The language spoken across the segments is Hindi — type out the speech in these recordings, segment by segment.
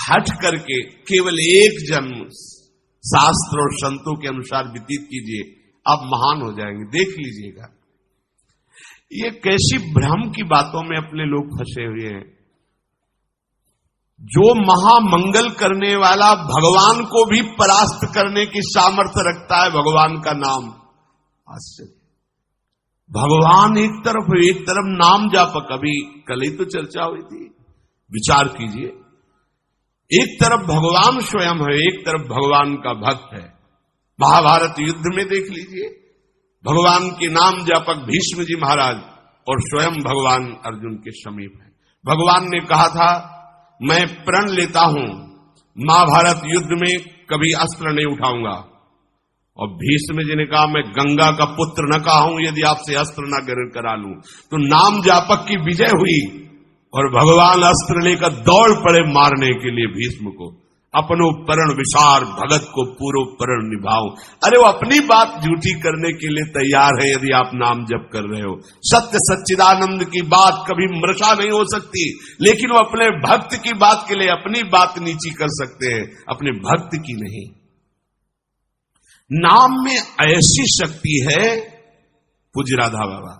हट करके केवल एक जन्म शास्त्र और संतों के अनुसार व्यतीत कीजिए, आप महान हो जाएंगे। देख लीजिएगा, ये कैसी भ्रम की बातों में अपने लोग फंसे हुए हैं। जो महामंगल करने वाला भगवान को भी परास्त करने की सामर्थ्य रखता है, भगवान का नाम। आश्चर्य, भगवान एक तरफ नाम जापक। अभी कल ही तो चर्चा हुई थी, विचार कीजिए। एक तरफ भगवान स्वयं है, एक तरफ भगवान का भक्त है। महाभारत युद्ध में देख लीजिए, भगवान के नाम जापक भीष्म जी महाराज और स्वयं भगवान अर्जुन के समीप है। भगवान ने कहा था, मैं प्रण लेता हूं, महाभारत युद्ध में कभी अस्त्र नहीं उठाऊंगा। और भीष्म जी ने कहा, मैं गंगा का पुत्र न कहा हूं यदि आपसे अस्त्र न ग्रहण करा लूं। तो नाम जापक की विजय हुई और भगवान अस्त्र लेकर दौड़ पड़े मारने के लिए भीष्म को। अपनो परण विसार भगत को पूरो परण निभाओ। अरे वो अपनी बात झूठी करने के लिए तैयार है यदि आप नाम जप कर रहे हो। सत्य सच्चिदानंद की बात कभी मृषा नहीं हो सकती, लेकिन वो अपने भक्त की बात के लिए अपनी बात नीची कर सकते हैं, अपने भक्त की नहीं। नाम में ऐसी शक्ति है, पूज्य राधा बाबा,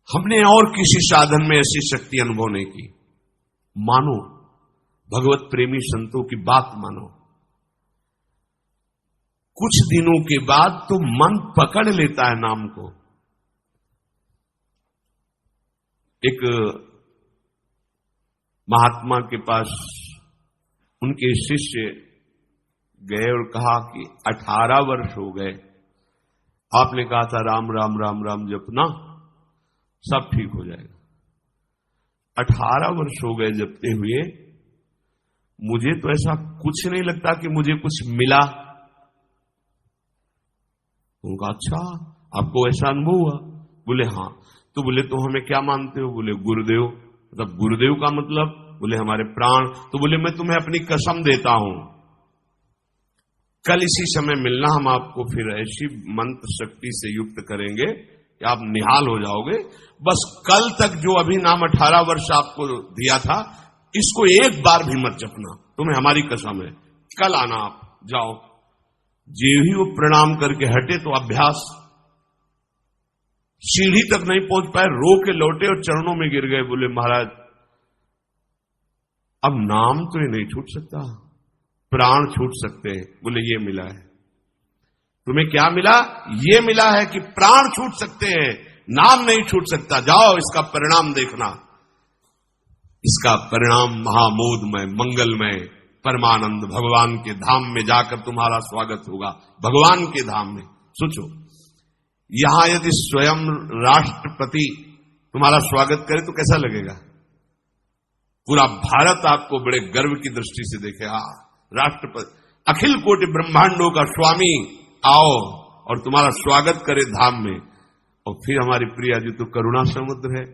हमने और किसी साधन में ऐसी शक्ति अनुभव नहीं की। मानो, भगवत प्रेमी संतों की बात मानो, कुछ दिनों के बाद तो मन पकड़ लेता है नाम को। एक महात्मा के पास उनके शिष्य गए और कहा कि 18 वर्ष हो गए, आपने कहा था राम राम राम राम जपना, सब ठीक हो जाएगा। 18 वर्ष हो गए जपते हुए, मुझे तो ऐसा कुछ नहीं लगता कि मुझे कुछ मिला। उनका, अच्छा आपको ऐसा अनुभव हुआ? बोले हाँ। तो बोले तो हमें क्या मानते हो? बोले गुरुदेव। मतलब गुरुदेव का मतलब? बोले हमारे प्राण। तो बोले मैं तुम्हें अपनी कसम देता हूं, कल इसी समय मिलना, हम आपको फिर ऐसी मंत्र शक्ति से युक्त करेंगे कि आप निहाल हो जाओगे। बस कल तक जो अभी नाम 18 वर्ष आपको दिया था, इसको एक बार भी मत जपना, तुम्हें हमारी कसम है। कल आना, आप जाओ। जे ही वो प्रणाम करके हटे तो अभ्यास, सीढ़ी तक नहीं पहुंच पाए, रो के लौटे और चरणों में गिर गए। बोले महाराज अब नाम तो ये नहीं छूट सकता, प्राण छूट सकते हैं। बोले ये मिला है। तुम्हें क्या मिला? ये मिला है कि प्राण छूट सकते हैं, नाम नहीं छूट सकता। जाओ, इसका परिणाम देखना। इसका परिणाम महामोदमय, मंगलमय, परमानंद भगवान के धाम में जाकर तुम्हारा स्वागत होगा। भगवान के धाम में सोचो, यहां यदि स्वयं राष्ट्रपति तुम्हारा स्वागत करे तो कैसा लगेगा? पूरा भारत आपको बड़े गर्व की दृष्टि से देखे। राष्ट्रपति, अखिल कोटि ब्रह्मांडों का स्वामी आओ और तुम्हारा स्वागत करे धाम में। और फिर हमारी प्रिया जी तो करुणा समुद्र है।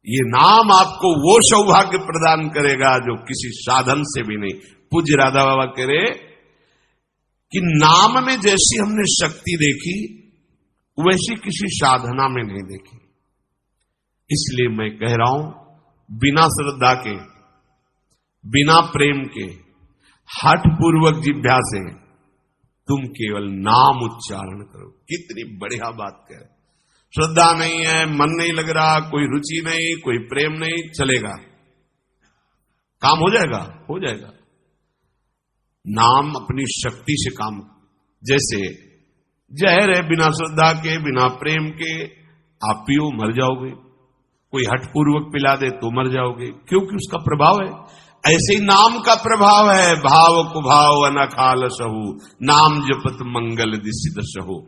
ये नाम आपको वो सौभाग्य प्रदान करेगा जो किसी साधन से भी नहीं। पूज्य राधा बाबा कह रहे कि नाम में जैसी हमने शक्ति देखी, वैसी किसी साधना में नहीं देखी। इसलिए मैं कह रहा हूं, बिना श्रद्धा के, बिना प्रेम के, हठ पूर्वक जिह्वा से तुम केवल नाम उच्चारण करो। कितनी बढ़िया बात कह रहे। श्रद्धा नहीं है, मन नहीं लग रहा, कोई रुचि नहीं, कोई प्रेम नहीं, चलेगा, काम हो जाएगा, हो जाएगा। नाम अपनी शक्ति से काम, जैसे जहर है, बिना श्रद्धा के, बिना प्रेम के आप पियो, मर जाओगे। कोई हठपूर्वक पिला दे तो मर जाओगे, क्योंकि उसका प्रभाव है। ऐसे ही नाम का प्रभाव है। भाव कुभाव अनखाल सहु, नाम जपत मंगल दिसिद सहु।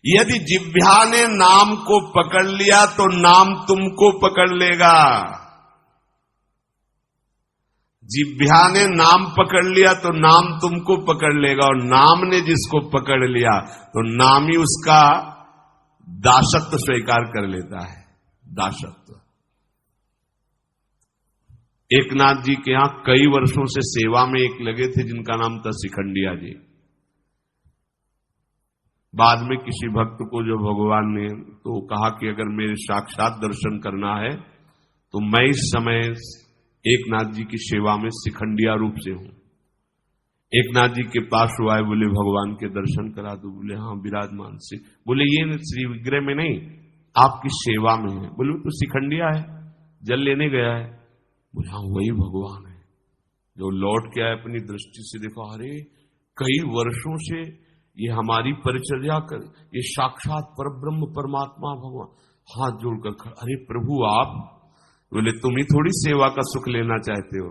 यदि जिह्वा ने नाम को पकड़ लिया तो नाम तुमको पकड़ लेगा। जिह्वा ने नाम पकड़ लिया तो नाम तुमको पकड़ लेगा, और नाम ने जिसको पकड़ लिया तो नाम ही उसका दासत्व स्वीकार कर लेता है। दासत्व। एकनाथ जी के यहां कई वर्षों से सेवा में एक लगे थे जिनका नाम था शिखंडिया जी। बाद में किसी भक्त को जो भगवान ने तो कहा कि अगर मेरे साक्षात दर्शन करना है तो मैं इस समय एकनाथ जी की सेवा में शिखंडिया रूप से हूं। एकनाथ जी के पास वो आए, बोले भगवान के दर्शन करा दो। बोले हाँ विराजमान से। बोले ये श्री विग्रह में नहीं, आपकी सेवा में है। बोले तो शिखंडिया है, जल लेने गया है। बोले हाँ वही भगवान है। जो लौट के आए अपनी दृष्टि से देखा, अरे कई वर्षों से ये हमारी परिचर्या कर, ये साक्षात परब्रह्म परमात्मा भगवान। हाथ जोड़कर खड़ा, अरे प्रभु आप। बोले तुम ही थोड़ी सेवा का सुख लेना चाहते हो,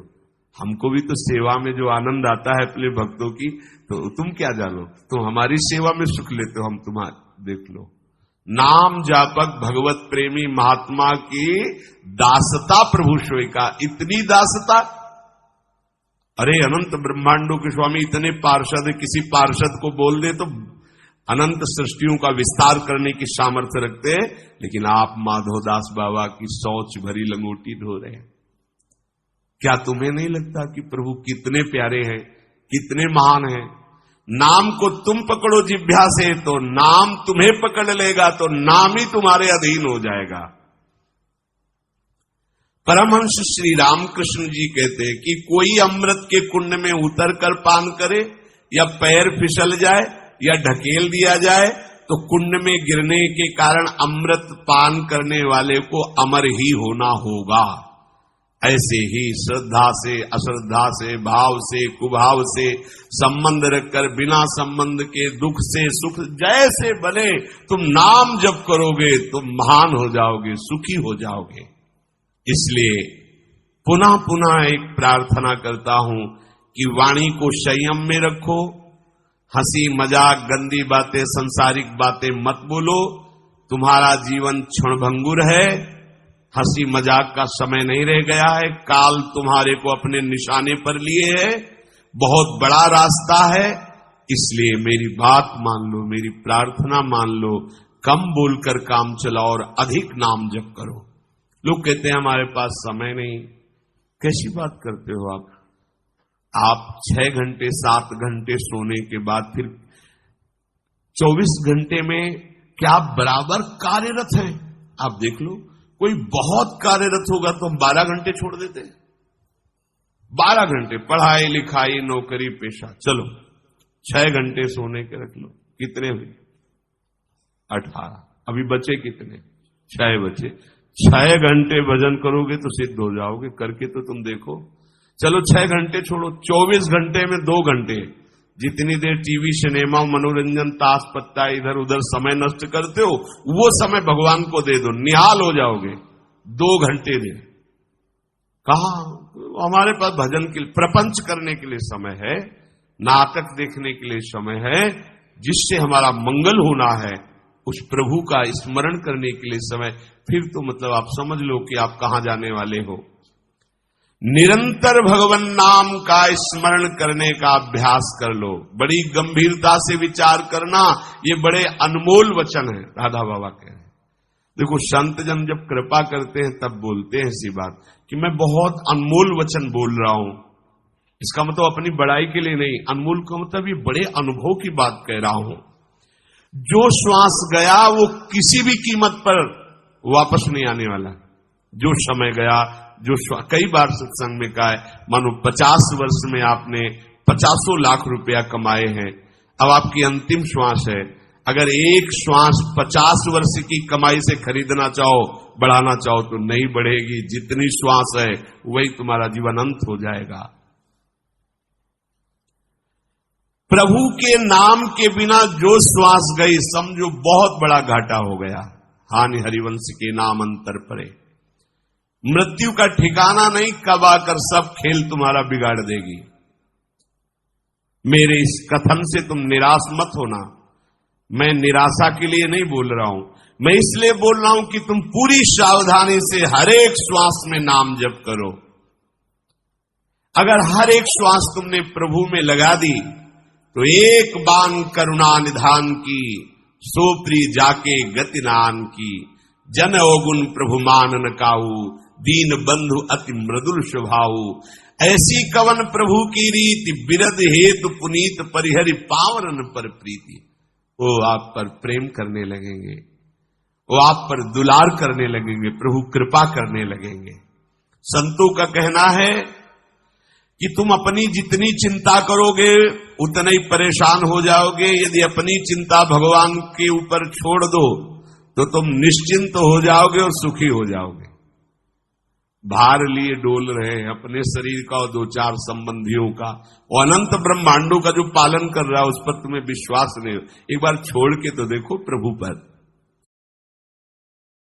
हमको भी तो सेवा में जो आनंद आता है अपने भक्तों की, तो तुम क्या जानो, तुम हमारी सेवा में सुख लेते हो, हम तुम्हारा देख लो। नाम जापक भगवत प्रेमी महात्मा की दासता प्रभु स्वीका। इतनी दासता, अरे अनंत ब्रह्मांडों के स्वामी इतने पार्षद, किसी पार्षद को बोल दे तो अनंत सृष्टियों का विस्तार करने की सामर्थ्य रखते हैं, लेकिन आप माधवदास बाबा की शौच भरी लंगोटी ढो रहे हैं। क्या तुम्हें नहीं लगता कि प्रभु कितने प्यारे हैं, कितने महान हैं? नाम को तुम पकड़ो जिह्वा से तो नाम तुम्हें पकड़ लेगा, तो नाम ही तुम्हारे अधीन हो जाएगा। परमहंस श्री रामकृष्ण जी कहते हैं कि कोई अमृत के कुंड में उतर कर पान करे, या पैर फिसल जाए या ढकेल दिया जाए, तो कुंड में गिरने के कारण अमृत पान करने वाले को अमर ही होना होगा। ऐसे ही श्रद्धा से, अश्रद्धा से, भाव से, कुभाव से संबंध रखकर बिना संबंध के दुख से सुख जैसे बने, तुम नाम जप करोगे तुम महान हो जाओगे, सुखी हो जाओगे। इसलिए पुनः पुनः एक प्रार्थना करता हूं कि वाणी को संयम में रखो, हंसी मजाक गंदी बातें संसारिक बातें मत बोलो। तुम्हारा जीवन क्षणभंगुर है, हंसी मजाक का समय नहीं रह गया है, काल तुम्हारे को अपने निशाने पर लिए है, बहुत बड़ा रास्ता है। इसलिए मेरी बात मान लो, मेरी प्रार्थना मान लो, कम बोलकर काम चलाओ और अधिक नाम जप करो। लोग कहते हैं हमारे पास समय नहीं। कैसी बात करते हो आप 6 घंटे 7 घंटे सोने के बाद फिर 24 घंटे में क्या बराबर कार्यरत हैं? आप देख लो, कोई बहुत कार्यरत होगा तो हम 12 घंटे छोड़ देते हैं। 12 घंटे पढ़ाई लिखाई नौकरी पेशा, चलो 6 घंटे सोने के रख लो। कितने हुए? 18। अभी बचे कितने? 6 बचे। 6 घंटे भजन करोगे तो सिद्ध हो जाओगे, करके तो तुम देखो। चलो 6 घंटे छोड़ो, 24 घंटे में 2 घंटे, जितनी देर टीवी सिनेमा मनोरंजन ताश पत्ता इधर उधर समय नष्ट करते हो, वो समय भगवान को दे दो, निहाल हो जाओगे। 2 घंटे दे। कहा हमारे पास भजन के लिए, प्रपंच करने के लिए समय है, नाटक देखने के लिए समय है, जिससे हमारा मंगल होना है, उस प्रभु का स्मरण करने के लिए समय। फिर तो मतलब आप समझ लो कि आप कहां जाने वाले हो। निरंतर भगवान नाम का स्मरण करने का अभ्यास कर लो। बड़ी गंभीरता से विचार करना, ये बड़े अनमोल वचन है। राधा बाबा कह रहे हैं, देखो संत जन जब कृपा करते हैं तब बोलते हैं ऐसी बात कि मैं बहुत अनमोल वचन बोल रहा हूं। इसका मतलब अपनी बड़ाई के लिए नहीं, अनमोल का मतलब ये बड़े अनुभव की बात कह रहा हूं। जो श्वास गया वो किसी भी कीमत पर वापस नहीं आने वाला। जो समय गया, जो कई बार सत्संग में कहा है, मानो 50 वर्ष में आपने 50 लाख रुपया कमाए हैं, अब आपकी अंतिम श्वास है। अगर एक श्वास 50 वर्ष की कमाई से खरीदना चाहो, बढ़ाना चाहो तो नहीं बढ़ेगी। जितनी श्वास है वही तुम्हारा जीवन अंत हो जाएगा। प्रभु के नाम के बिना जो श्वास गई, समझो बहुत बड़ा घाटा हो गया। हानि हरिवंश के नाम अंतर पड़े। मृत्यु का ठिकाना नहीं, कब आकर सब खेल तुम्हारा बिगाड़ देगी। मेरे इस कथन से तुम निराश मत होना। मैं निराशा के लिए नहीं बोल रहा हूं, मैं इसलिए बोल रहा हूं कि तुम पूरी सावधानी से हर एक श्वास में नाम जप करो। अगर हर एक श्वास तुमने प्रभु में लगा दी तो एक बाण करुणा निधान की, सोप्री जाके गति नान की। जन अवगुण प्रभु मानन काऊ, दीन बंधु अति मृदुल स्वभाऊ। ऐसी कवन प्रभु की रीति, बिरद हेतु पुनीत परिहरि पावरन पर प्रीति। वो आप पर प्रेम करने लगेंगे, वो आप पर दुलार करने लगेंगे, प्रभु कृपा करने लगेंगे। संतों का कहना है कि तुम अपनी जितनी चिंता करोगे उतने ही परेशान हो जाओगे। यदि अपनी चिंता भगवान के ऊपर छोड़ दो तो तुम निश्चिंत हो जाओगे और सुखी हो जाओगे। भार लिए डोल रहे हैं अपने शरीर का और दो चार संबंधियों का, और अनंत ब्रह्मांडों का जो पालन कर रहा है उस पर तुम्हें विश्वास नहीं। एक बार छोड़ के तो देखो प्रभु पर।